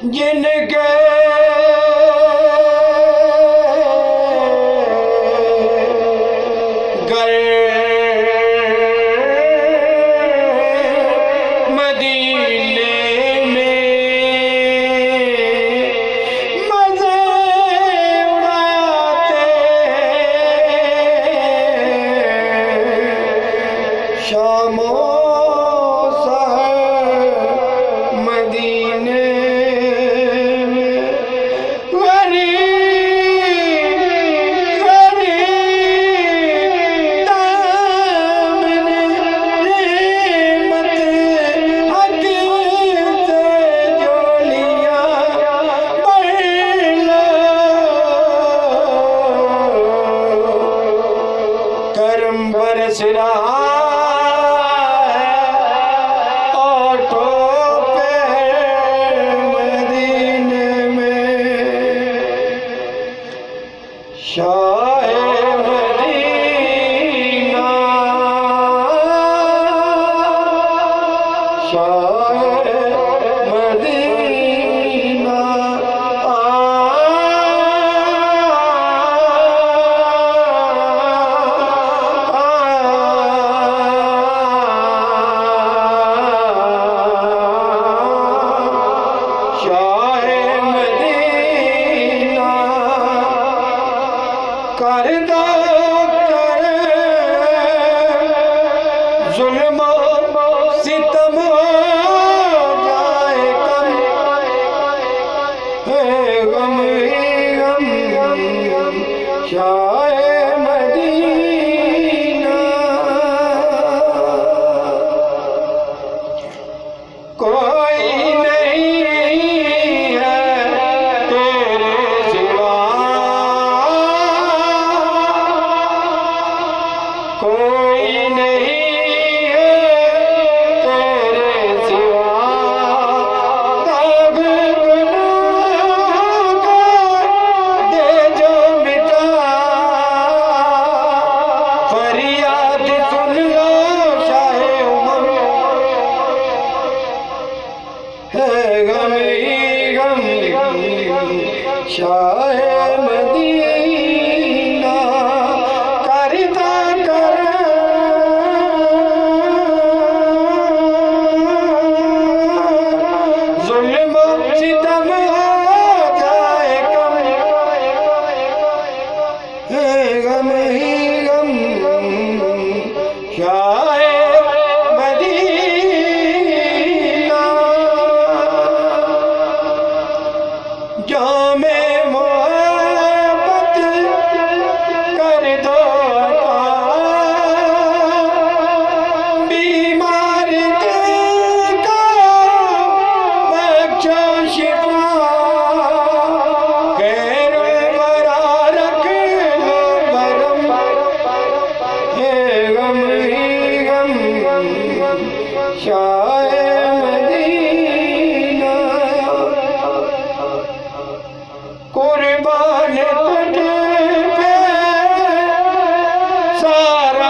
जिनके घर मदीने में मजे उड़ाते शामो मदीने करम बरस रहा ऑटो पे मदीने में शाह मदीना शाह मदीना कर दो कर जुल्म सितम जाए कम है गम ही गम शाह मदीना कोई नहीं है तेरे सिवा कोई नहीं है तेरे सिवा दाग गुनाह का दे जो मिटा फरियाद सुन लो शाहे उमर है गम ही गम शाहे मदीना करता कर जुल्म सितम हो जाए कम है गम ही गम शाह मदीना जामे मोहब्बत कर दो बीमार दिल का बख्शो शिफा खैर वरा रख लो भरम है गम ही गम शाह मदीना कुर्बान तुझ पे सारा